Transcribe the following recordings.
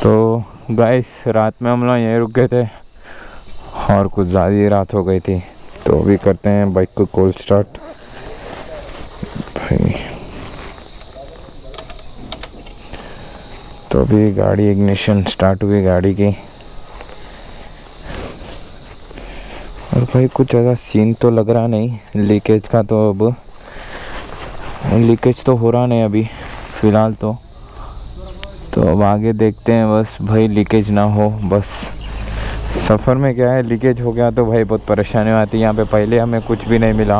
तो गाइस रात में हम लोग यहीं रुक गए थे और कुछ ज़्यादा ही रात हो गई थी, तो अभी करते हैं बाइक को कोल्ड स्टार्ट भाई। तो अभी गाड़ी इग्निशन स्टार्ट हुई गाड़ी की, और भाई कुछ ऐसा सीन तो लग रहा नहीं लीकेज का। तो अब लीकेज तो हो रहा नहीं अभी फ़िलहाल तो अब आगे देखते हैं बस भाई लीकेज ना हो बस। सफ़र में क्या है, लीकेज हो गया तो भाई बहुत परेशानी आती है। यहाँ पे पहले हमें कुछ भी नहीं मिला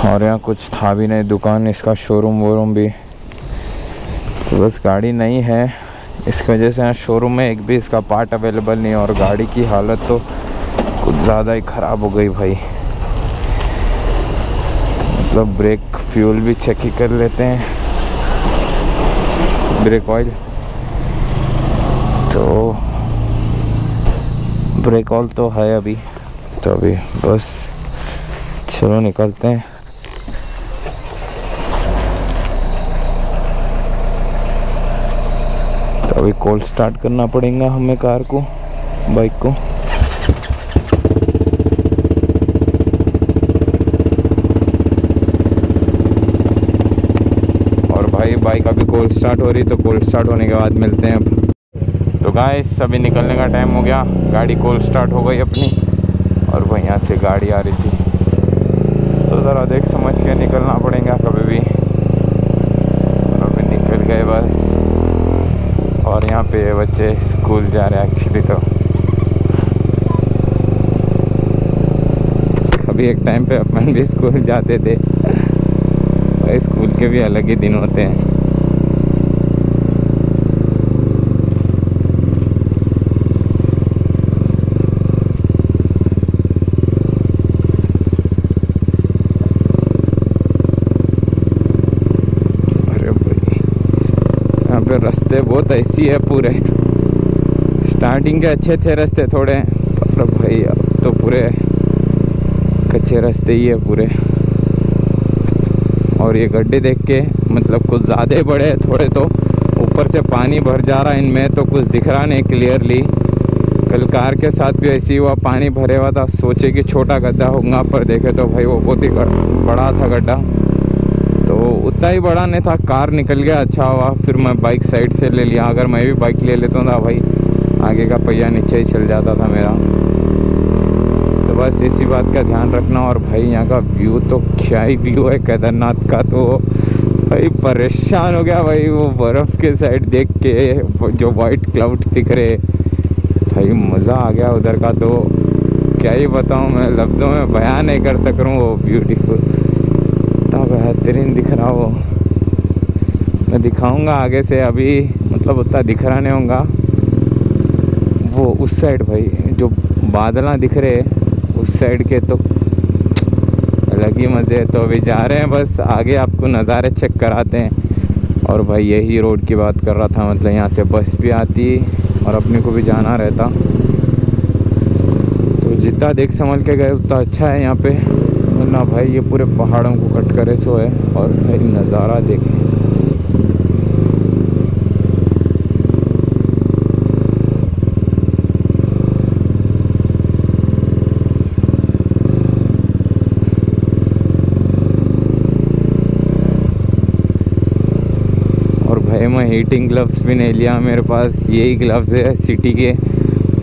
और यहाँ कुछ था भी नहीं, दुकान इसका शोरूम वोरूम भी, तो बस गाड़ी नहीं है इस वजह से यहाँ शोरूम में एक भी इसका पार्ट अवेलेबल नहीं। और गाड़ी की हालत तो कुछ ज़्यादा ही ख़राब हो गई भाई, मतलब ब्रेक फ्यूल भी चेक ही कर लेते हैं, ब्रेक ऑयल, तो ब्रेक ऑयल तो है अभी। तो अभी बस चलो निकलते हैं। तो अभी कोल्ड स्टार्ट करना पड़ेगा हमें कार को, बाइक को। और भाई बाइक अभी कोल्ड स्टार्ट हो रही, तो कोल्ड स्टार्ट होने के बाद मिलते हैं अब। तो गाइस अभी निकलने का टाइम हो गया, गाड़ी कोल्ड स्टार्ट हो गई अपनी, और वहीं यहाँ से गाड़ी आ रही थी, तो ज़रा देख समझ के निकलना पड़ेगा कभी भी। और अभी निकल गए बस। और यहाँ पे बच्चे स्कूल जा रहे हैं एक्चुअली। तो कभी एक टाइम पे अपन भी स्कूल जाते थे भाई, स्कूल के भी अलग ही दिन होते हैं। रास्ते बहुत ऐसी है पूरे, स्टार्टिंग के अच्छे थे रास्ते थोड़े, पर भाई अब तो पूरे कच्चे रास्ते ही है पूरे। और ये गड्ढे देख के मतलब कुछ ज़्यादा बड़े हैं थोड़े, तो ऊपर से पानी भर जा रहा है इनमें, तो कुछ दिख रहा नहीं क्लियरली। कल कार के साथ भी ऐसी हुआ, पानी भरे हुआ था, सोचे कि छोटा गड्ढा होगा, पर देखे तो भाई वो बहुत ही बड़ा था गड्ढा। तो उतना ही बड़ा नहीं था, कार निकल गया, अच्छा हुआ। फिर मैं बाइक साइड से ले लिया, अगर मैं भी बाइक ले लेता था भाई आगे का पहिया नीचे ही चल जाता था मेरा। तो बस इसी बात का ध्यान रखना। और भाई यहाँ का व्यू तो क्या ही व्यू है केदारनाथ का, तो भाई परेशान हो गया भाई वो बर्फ़ के साइड देख के, जो वाइट क्लाउड्स दिख रहे भाई, मज़ा आ गया उधर का। तो क्या ही बताऊँ मैं, लफ्ज़ों में बयान नहीं कर सक रहा हूँ वो ब्यूटीफुल, बेहतरीन दिख रहा वो। मैं दिखाऊंगा आगे से, अभी मतलब उतना दिख रहा नहीं होगा। वो उस साइड भाई जो बादल दिख रहे उस साइड के, तो अलग ही मज़े है। तो अभी जा रहे हैं बस, आगे आपको नज़ारे चेक कराते हैं। और भाई यही रोड की बात कर रहा था, मतलब यहाँ से बस भी आती और अपने को भी जाना रहता, तो जितना देख संभल के गए उतना अच्छा है यहाँ पे ना भाई। ये पूरे पहाड़ों को कट करे सो है, और भाई नज़ारा देखें। और भाई मैं हीटिंग ग्लव्स भी नहीं लिया, मेरे पास यही ग्लव्स है सिटी के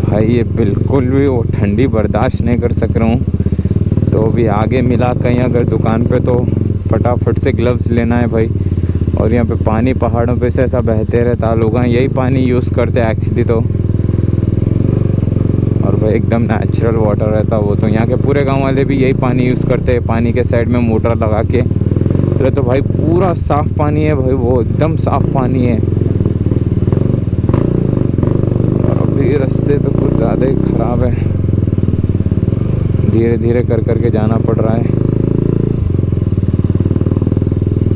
भाई, ये बिल्कुल भी वो ठंडी बर्दाश्त नहीं कर सक रहा हूँ। तो अभी आगे मिला कहीं अगर दुकान पे, तो फटाफट से ग्लव्स लेना है भाई। और यहाँ पे पानी पहाड़ों पे से ऐसा बहते रहता, लोग यही पानी यूज़ करते हैं एक्चुअली तो। और भाई एकदम नेचुरल वाटर रहता वो, तो यहाँ के पूरे गांव वाले भी यही पानी यूज़ करते हैं। पानी के साइड में मोटर लगा के, तो भाई पूरा साफ़ पानी है भाई, वो एकदम साफ़ पानी है। और अभी रास्ते तो कुछ ज़्यादा ही ख़राब है, धीरे धीरे कर करके जाना पड़ रहा है,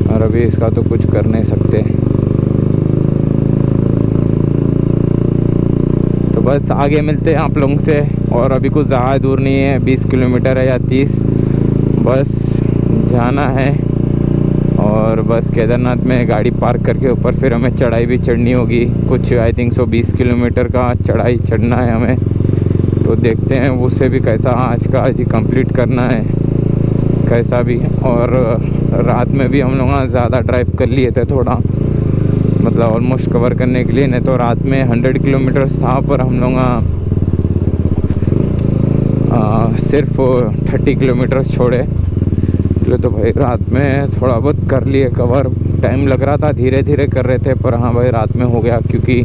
और अभी इसका तो कुछ कर नहीं सकते। तो बस आगे मिलते हैं आप लोगों से, और अभी कुछ ज़्यादा दूर नहीं है, 20 किलोमीटर है या 30, बस जाना है। और और बस केदारनाथ में गाड़ी पार्क करके ऊपर फिर हमें चढ़ाई भी चढ़नी होगी। कुछ आई थिंक 120 किलोमीटर का चढ़ाई चढ़ना है हमें। तो देखते हैं उसे भी कैसा आज ही कंप्लीट करना है कैसा भी। और रात में भी हम लोग ज़्यादा ड्राइव कर लिए थे थोड़ा, मतलब ऑलमोस्ट कवर करने के लिए। नहीं तो रात में 100 किलोमीटर था पर हम लोग सिर्फ 30 किलोमीटर छोड़े। तो भाई रात में थोड़ा बहुत कर लिए कवर। टाइम लग रहा था, धीरे धीरे कर रहे थे, पर हाँ भाई रात में हो गया क्योंकि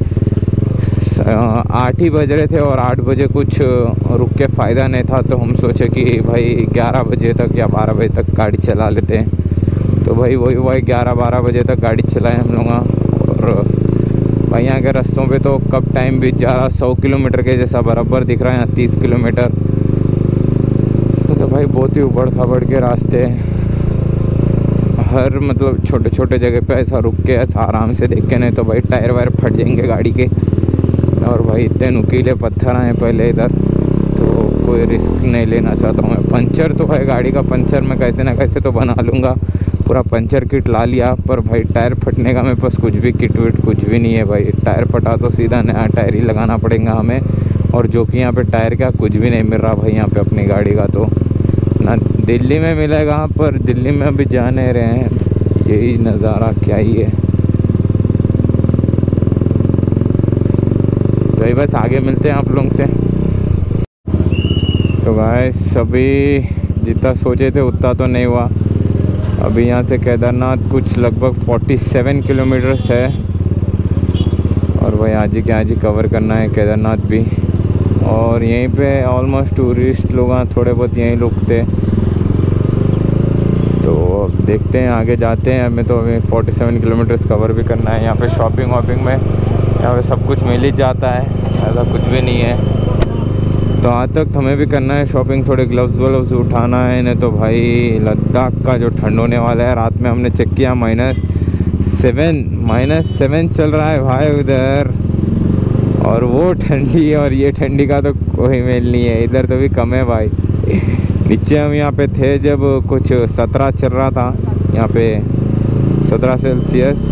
8 ही बज रहे थे और 8 बजे कुछ रुक के फ़ायदा नहीं था। तो हम सोचे कि भाई 11 बजे तक या 12 बजे तक गाड़ी चला लेते हैं। तो भाई वही 11-12 बजे तक गाड़ी चलाए हम लोग। और भाई यहाँ के रास्तों पे तो कब टाइम बीत जा रहा, 100 किलोमीटर के जैसा बराबर दिख रहा है यहाँ 30 किलोमीटर। तो भाई बहुत ही उबड़ खाबड़ के रास्ते, हर मतलब छोटे छोटे जगह पे ऐसा रुक के ऐसा आराम से देख के, नहीं तो भाई टायर वायर फट जाएंगे गाड़ी के। और भाई इतने नुकीले पत्थर आए पहले इधर, तो कोई रिस्क नहीं लेना चाहता हूँ मैं। पंचर तो है, गाड़ी का पंचर मैं कैसे ना कैसे तो बना लूँगा। पूरा पंचर किट ला लिया, पर भाई टायर फटने का मेरे पास कुछ भी किट विट कुछ भी नहीं है भाई। टायर फटा तो सीधा नया टायर ही लगाना पड़ेगा हमें। और जो कि यहाँ पे टायर का कुछ भी नहीं मिल रहा भाई यहाँ पे अपनी गाड़ी का। तो ना दिल्ली में मिलेगा, पर दिल्ली में अभी जा नहीं रहे हैं। यही नज़ारा क्या ही है। तो ये बस आगे मिलते हैं आप लोगों से। तो गाइस सभी जितना सोचे थे उतना तो नहीं हुआ। अभी यहाँ से केदारनाथ कुछ लगभग 47 किलोमीटर्स है। और भाई आज ही कवर करना है केदारनाथ भी। और यहीं पे ऑलमोस्ट टूरिस्ट लोग थोड़े बहुत यहीं रुकते। तो अब देखते हैं आगे जाते हैं। हमें तो अभी 47 किलोमीटर्स कवर भी करना है। यहाँ पे शॉपिंग वॉपिंग में यहाँ पे सब कुछ मिल ही जाता है, ऐसा कुछ भी नहीं है। तो आज तक हमें भी करना है शॉपिंग, थोड़े ग्लव्स व्लव्स उठाना है। नहीं तो भाई लद्दाख का जो ठंड होने वाला है, रात में हमने चेक किया -7 चल रहा है भाई उधर। और वो ठंडी और ये ठंडी का तो कोई मेल नहीं है। इधर तो भी कम है भाई। नीचे हम यहाँ पे थे जब कुछ 17 चल रहा था यहाँ पे, 17 सेल्सियस।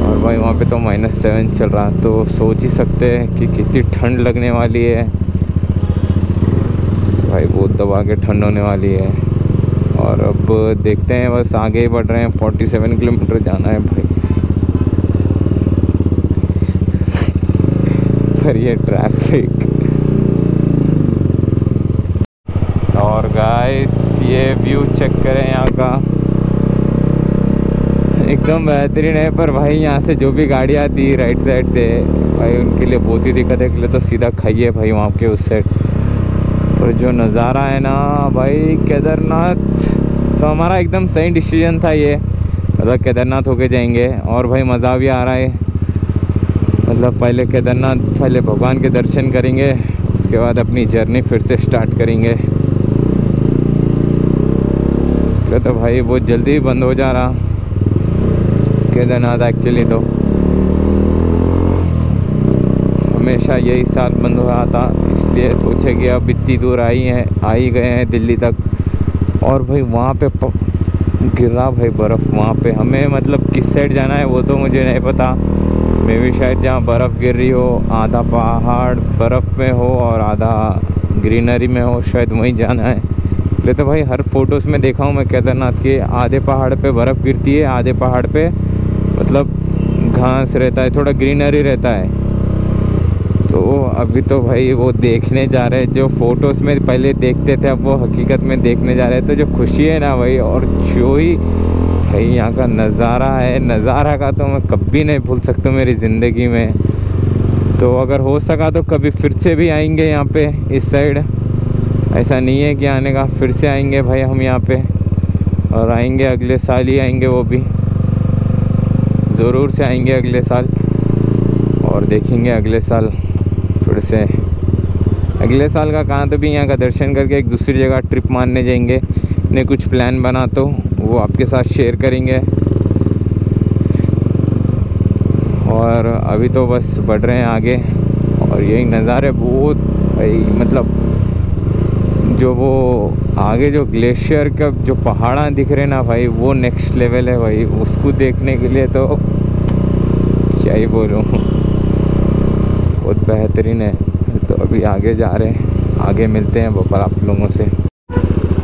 और भाई वहाँ पे तो -7 चल रहा। तो सोच ही सकते हैं कि कितनी ठंड लगने वाली है भाई। बहुत दबा के ठंड होने वाली है। और अब देखते हैं, बस आगे ही बढ़ रहे हैं। 47 किलोमीटर जाना है भाई। पर ये ट्रैफिक। और गाइस ये व्यू चेक करें यहाँ का, एकदम बेहतरीन है। पर भाई यहाँ से जो भी गाड़ी आती है राइट साइड से भाई, उनके लिए बहुत ही दिक्कत है। के लिए तो सीधा खाइए भाई वहाँ के उस साइड। पर जो नज़ारा है ना भाई केदारनाथ, तो हमारा एकदम सही डिसीजन था ये। मतलब केदारनाथ होके जाएंगे और भाई मज़ा भी आ रहा है। मतलब पहले केदारनाथ, पहले भगवान के दर्शन करेंगे, उसके बाद अपनी जर्नी फिर से स्टार्ट करेंगे। तो भाई बहुत जल्दी ही बंद हो जा रहा केदारनाथ। एक्चुअली तो हमेशा यही साल बंद हो रहा था, इसलिए सोचे कि अब इतनी दूर आ ही गए हैं दिल्ली तक। और भाई वहाँ पे गिर रहा भाई बर्फ़ वहाँ पे। हमें मतलब किस साइड जाना है वो तो मुझे नहीं पता। मे भी शायद जहाँ बर्फ़ गिर रही हो, आधा पहाड़ बर्फ़ में हो और आधा ग्रीनरी में हो, शायद वहीं जाना है। ले तो भाई हर फोटोज़ में देखा हूँ मैं केदारनाथ के, आधे पहाड़ पे बर्फ़ गिरती है, आधे पहाड़ पे मतलब घास रहता है, थोड़ा ग्रीनरी रहता है। तो अभी तो भाई वो देखने जा रहे हैं जो फ़ोटोज़ में पहले देखते थे, अब वो हकीकत में देखने जा रहे हैं। तो जो खुशी है ना भाई, और जो ही भाई यहाँ का नज़ारा है, नज़ारा का तो मैं कभी नहीं भूल सकता मेरी ज़िंदगी में। तो अगर हो सका तो कभी फिर से भी आएंगे यहाँ पे इस साइड। ऐसा नहीं है कि आने का, फिर से आएंगे भाई हम यहाँ पे। और आएंगे अगले साल ही आएंगे, वो भी ज़रूर से आएंगे अगले साल। और देखेंगे अगले साल फिर से। अगले साल का कहाँ, तो भी यहाँ का दर्शन करके एक दूसरी जगह ट्रिप मारने जाएंगे। ने कुछ प्लान बना तो वो आपके साथ शेयर करेंगे। और अभी तो बस बढ़ रहे हैं आगे। और यही नज़ारे बहुत भाई मतलब जो वो आगे जो ग्लेशियर का जो पहाड़ा दिख रहे ना भाई, वो नेक्स्ट लेवल है भाई। उसको देखने के लिए तो क्या ही बोलूँ, बहुत बेहतरीन है। तो अभी आगे जा रहे हैं, आगे मिलते हैं भोपाल आप लोगों से।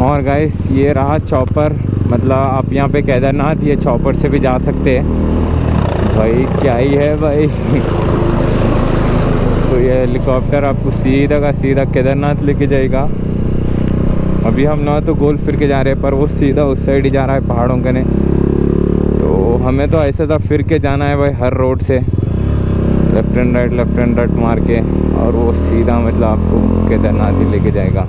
और गाइस ये रहा चॉपर, मतलब आप यहाँ पे केदारनाथ ये चॉपर से भी जा सकते हैं भाई। क्या ही है भाई तो ये हेलीकॉप्टर आपको सीधा का सीधा केदारनाथ लेके जाएगा। अभी हम ना तो गोल फिर के जा रहे हैं, पर वो सीधा उस साइड ही जा रहा है पहाड़ों के ने। तो हमें तो ऐसा था फिर के जाना है भाई, हर रोड से लेफ्ट एंड राइट मार के, और वो सीधा मतलब आपको केदारनाथ ही लेके जाएगा।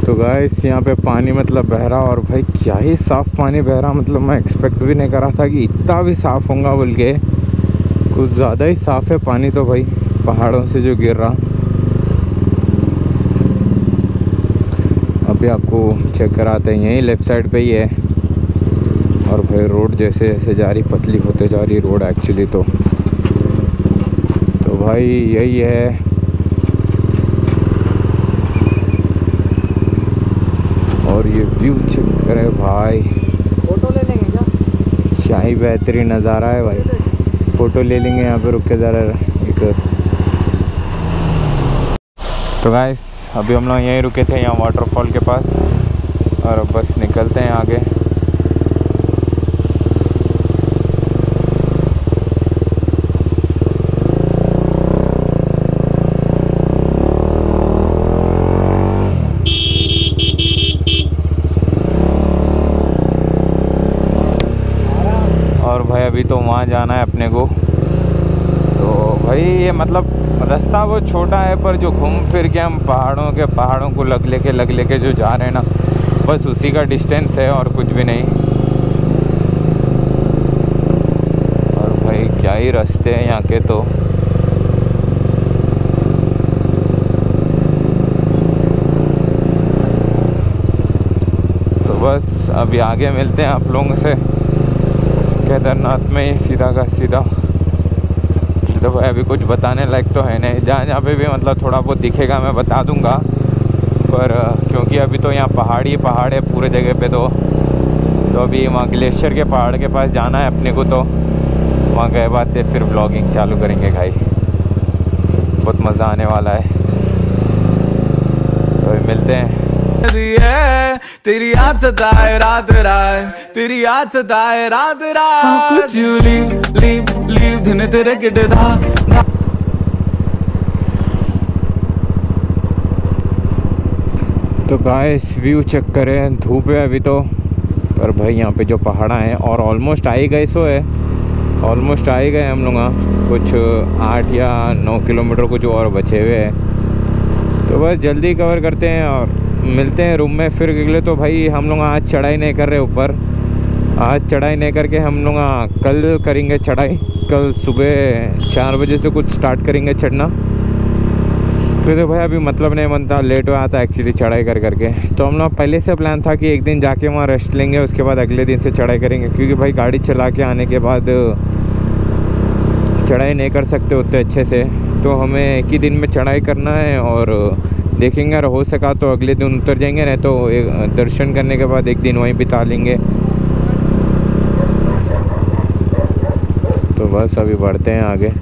तो गाइस यहाँ पे पानी मतलब बह रहा, और भाई क्या ही साफ़ पानी बह रहा, मतलब मैं एक्सपेक्ट भी नहीं कर रहा था कि इतना भी साफ़ होगा बोल के। कुछ ज़्यादा ही साफ़ है पानी तो भाई, पहाड़ों से जो गिर रहा। अभी आपको चेक कराते हैं, यहीं लेफ़्ट साइड पे ही है। और भाई रोड जैसे जैसे जा रही, पतली होते जा रही रोड एक्चुअली तो भाई यही है। और ये व्यू चेक करें भाई, फोटो ले लेंगे क्या ही बेहतरीन नज़ारा है भाई। फ़ोटो ले लेंगे यहाँ पे, रुक के ज़रा एक। तो गाइस अभी हम लोग यहीं रुके थे, यहाँ वाटरफॉल के पास, और अब बस निकलते हैं आगे। और भाई अभी तो वहाँ जाना है अपने को। तो भाई ये मतलब रास्ता वो छोटा है, पर जो घूम फिर के हम पहाड़ों को लग लेके जो जा रहे हैं ना, बस उसी का डिस्टेंस है और कुछ भी नहीं। और भाई क्या ही रास्ते हैं यहाँ के तो बस अभी आगे मिलते हैं आप लोगों से केदारनाथ में ही सीधा का सीधा। तो भाई अभी कुछ बताने लायक तो है नहीं, जहाँ पे भी मतलब थोड़ा बहुत दिखेगा मैं बता दूंगा, पर क्योंकि अभी तो यहाँ पहाड़ है पूरे जगह पे। तो अभी वहाँ ग्लेशियर के पहाड़ के पास जाना है अपने को, तो वहाँ गए बाद से फिर ब्लॉगिंग चालू करेंगे भाई, बहुत मज़ा आने वाला है। तो अभी मिलते हैं। तेरी याद सताए रात रात, तेरी याद सताए रात रात। How could you leave धुन तेरे किड धा। तो गाइस व्यू चेक करें, धूप है अभी तो, पर भाई यहाँ पे जो पहाड़ा है, और ऑलमोस्ट आ ही गए ऑलमोस्ट आ ही गए हम लोग। कुछ 8 या 9 किलोमीटर कुछ और बचे हुए हैं, तो बस जल्दी कवर करते हैं और मिलते हैं रूम में फिर अगले। तो भाई हम लोग आज चढ़ाई नहीं कर रहे ऊपर, आज चढ़ाई नहीं करके हम लोग कल करेंगे चढ़ाई। कल सुबह 4 बजे से कुछ स्टार्ट करेंगे चढ़ना। फिर तो भाई अभी मतलब नहीं बनता, लेट हुआ था एक्चुअली चढ़ाई करके। तो हम लोग पहले से प्लान था कि एक दिन जाके वहाँ रेस्ट लेंगे, उसके बाद अगले दिन से चढ़ाई करेंगे, क्योंकि भाई गाड़ी चला के आने के बाद चढ़ाई नहीं कर सकते उतने अच्छे से। तो हमें एक ही दिन में चढ़ाई करना है, और देखेंगे अगर हो सका तो अगले दिन उतर जाएंगे, नहीं तो दर्शन करने के बाद एक दिन वहीं बिता लेंगे। तो बस अभी बढ़ते हैं आगे।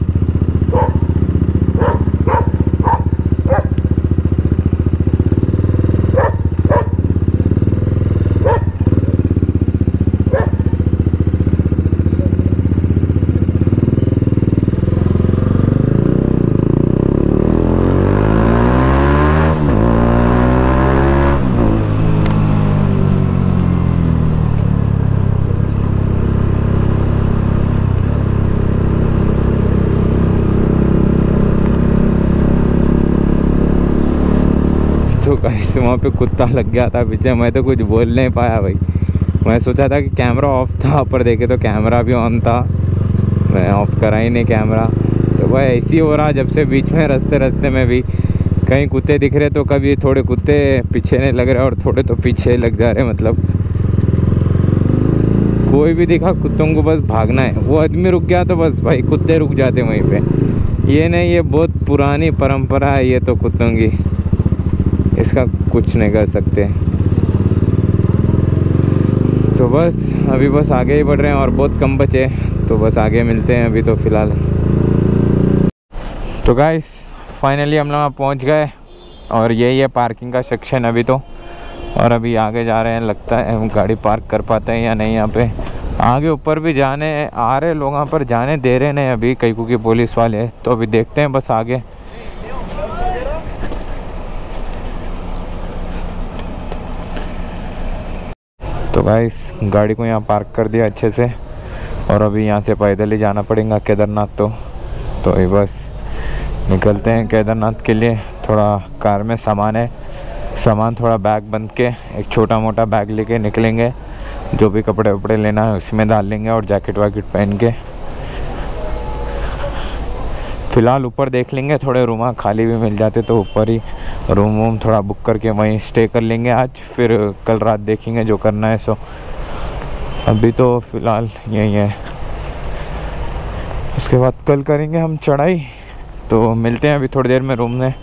तो गाइस वहाँ पे कुत्ता लग गया था पीछे, मैं तो कुछ बोल नहीं पाया भाई। मैं सोचा था कि कैमरा ऑफ था, पर देखे तो कैमरा भी ऑन था, मैं ऑफ करा ही नहीं कैमरा। तो भाई ऐसे ही हो रहा, जब से बीच में रास्ते में भी कहीं कुत्ते दिख रहे, तो कभी थोड़े कुत्ते पीछे नहीं लग रहे और थोड़े तो पीछे लग जा रहे। मतलब कोई भी दिखा कुत्तों को बस भागना है। वो आदमी रुक गया तो बस भाई कुत्ते रुक जाते वहीं पे। ये नहीं, ये बहुत पुरानी परंपरा है ये तो कुत्तों की, इसका कुछ नहीं कर सकते। तो बस अभी बस आगे ही बढ़ रहे हैं और बहुत कम बचे, तो बस आगे मिलते हैं अभी तो फ़िलहाल। तो गाइस फाइनली हम लोग पहुँच गए और यही है पार्किंग का सेक्शन अभी तो। और अभी आगे जा रहे हैं, लगता है हम गाड़ी पार्क कर पाते हैं या नहीं। यहाँ पे आगे ऊपर भी जाने आ रहे लोग, यहाँ पर जाने दे रहे नहीं अभी कई की पुलिस वाले, तो अभी देखते हैं बस आगे। तो गाइस गाड़ी को यहाँ पार्क कर दिया अच्छे से और अभी यहाँ से पैदल ही जाना पड़ेगा केदारनाथ। तो अभी बस निकलते हैं केदारनाथ के लिए। थोड़ा कार में सामान है, सामान थोड़ा बैग बंद के एक छोटा मोटा बैग लेके निकलेंगे। जो भी कपड़े वपड़े लेना है उसमें डाल लेंगे और जैकेट वैकेट पहन के। फ़िलहाल ऊपर देख लेंगे, थोड़े रूम खाली भी मिल जाते तो ऊपर ही रूम वूम थोड़ा बुक करके वहीं स्टे कर लेंगे आज, फिर कल रात देखेंगे जो करना है। सो अभी तो फ़िलहाल यही है, उसके बाद कल करेंगे हम चढ़ाई। तो मिलते हैं अभी थोड़ी देर में रूम में।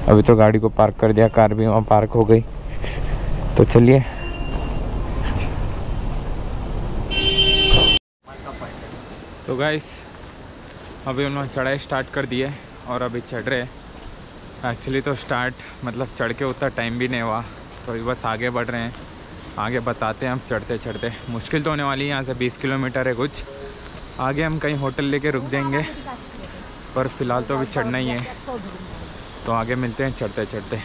अभी तो गाड़ी को पार्क कर दिया, कार भी वहाँ पार्क हो गई। तो चलिए। तो गाइस अभी उन्होंने चढ़ाई स्टार्ट कर दी है और अभी चढ़ रहे हैं। एक्चुअली तो स्टार्ट मतलब चढ़ के उतना टाइम भी नहीं हुआ, तो अभी बस आगे बढ़ रहे हैं। आगे बताते हैं हम चढ़ते चढ़ते। मुश्किल तो होने वाली है, यहाँ से 20 किलोमीटर है कुछ। आगे हम कहीं होटल लेके रुक जाएंगे, पर फ़िलहाल तो अभी चढ़ना ही है। तो आगे मिलते हैं चढ़ते चढ़ते।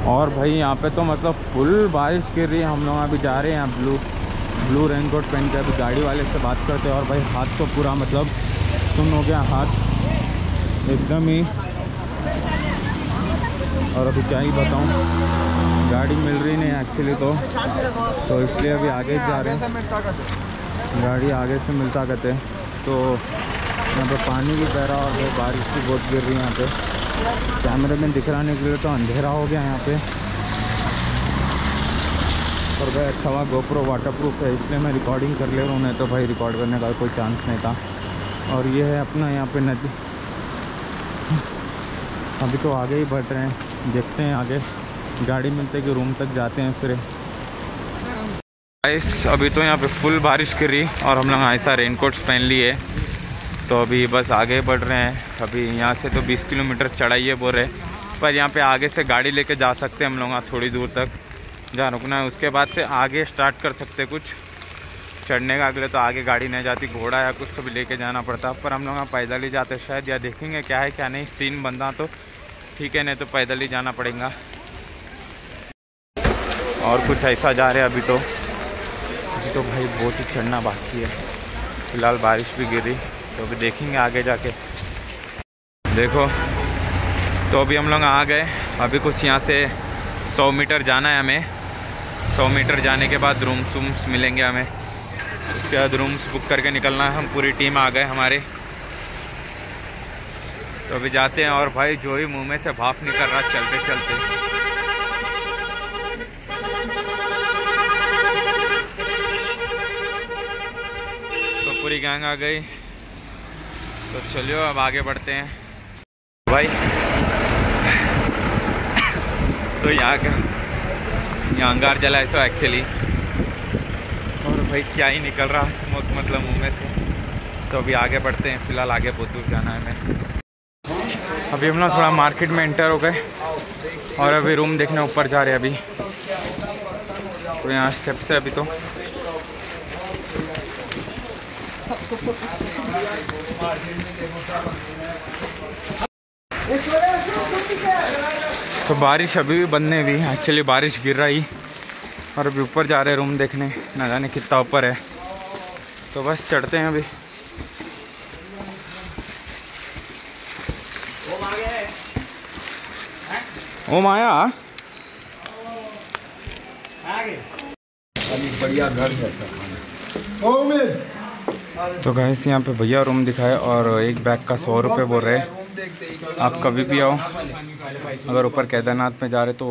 और भाई यहाँ पे तो मतलब फुल बारिश गिर रही है। हम लोग अभी जा रहे हैं यहाँ ब्लू रेनकोट पहन के। अभी गाड़ी वाले से बात करते हैं। और भाई हाथ तो पूरा मतलब सुन हो गया हाथ एकदम ही। और अभी क्या ही बताऊँ, गाड़ी मिल रही नहीं एक्चुअली तो इसलिए अभी आगे जा रहे हैं। गाड़ी आगे से मिलता करते तो यहाँ पे पानी भी बह रहा और बारिश भी बहुत गिर रही है यहाँ पे। कैमरे में दिख रहा नहीं के लिए तो अंधेरा हो गया यहाँ पे। और भाई अच्छा हुआ गोप्रो वाटरप्रूफ है, इसलिए मैं रिकॉर्डिंग कर ले रहा हूँ, नहीं तो भाई रिकॉर्ड करने का कोई चांस नहीं था। और ये है अपना यहाँ पे नदी। अभी तो आगे ही बढ़ रहे हैं, देखते हैं आगे गाड़ी मिलते कि रूम तक जाते हैं फिर। अभी तो यहाँ पे फुल बारिश गिर रही और हम लोग ऐसा रेनकोट्स पहन लिए। तो अभी बस आगे बढ़ रहे हैं। अभी यहाँ से तो 20 किलोमीटर चढ़ाई है बोल रहे, पर यहाँ पे आगे से गाड़ी लेके जा सकते हैं हम लोग थोड़ी दूर तक जहाँ रुकना है। उसके बाद से आगे स्टार्ट कर सकते कुछ चढ़ने का। अगले तो आगे गाड़ी नहीं जाती, घोड़ा या कुछ सब लेके जाना पड़ता, पर हम लोग पैदल ही जाते शायद, या देखेंगे क्या है क्या नहीं। सीन बंदा तो ठीक है, नहीं तो पैदल ही जाना पड़ेगा। और कुछ ऐसा जा रहे हैं अभी तो भाई बहुत ही चढ़ना बाकी है। फिलहाल बारिश भी गिरी, तो अभी देखेंगे आगे जाके। देखो तो अभी हम लोग आ गए। अभी कुछ यहाँ से 100 मीटर जाना है हमें। 100 मीटर जाने के बाद रूम्स मिलेंगे हमें। उसके बाद रूम्स बुक करके निकलना है। हम पूरी टीम आ गए हमारे। तो अभी जाते हैं। और भाई जो ही मुंह में से भाप निकल रहा चलते चलते। तो पूरी गैंग आ गई। तो चलिए अब आगे बढ़ते हैं भाई। तो यहाँ अंगार जला है सो एक्चुअली। और भाई क्या ही निकल रहा स्मोक मतलब मुंह में से। तो अभी आगे बढ़ते हैं। फ़िलहाल आगे बहुत दूर जाना है हमें। अभी हम लोग थोड़ा मार्केट में एंटर हो गए और अभी रूम देखने ऊपर जा रहे हैं अभी। तो यहाँ स्टेप्स है अभी तो बारिश अभी भी बंद नहीं हुई। एक्चुअली बारिश गिर रही और अभी ऊपर जा रहे हैं रूम देखने। ना जाने कितना ऊपर है। तो बस चढ़ते हैं अभी। ओ माया बढ़िया घर जैसा खाना। तो गाइस यहाँ पे भैया रूम दिखाए और एक बैग का 100 रुपये बोल रहे। आप कभी भी आओ, अगर ऊपर केदारनाथ में जा रहे तो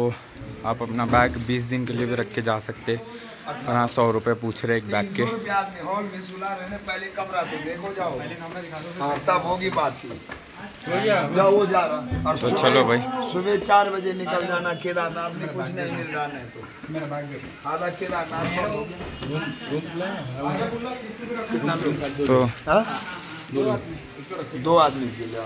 आप अपना बैग 20 दिन के लिए भी रख के जा सकते। और हाँ 100 रुपये पूछ रहे एक बैग के। पहले कमरा तो देखो जाओ, हाँ तब होगी बात। जाओ वो जा रहा। और तो चलो भाई, सुबह 4 बजे निकल जाना केदारनाथ में, कुछ नहीं मिल रहा नहीं तो मेरा बैग आधा केदारनाथ तो 2 आदमी के लिए।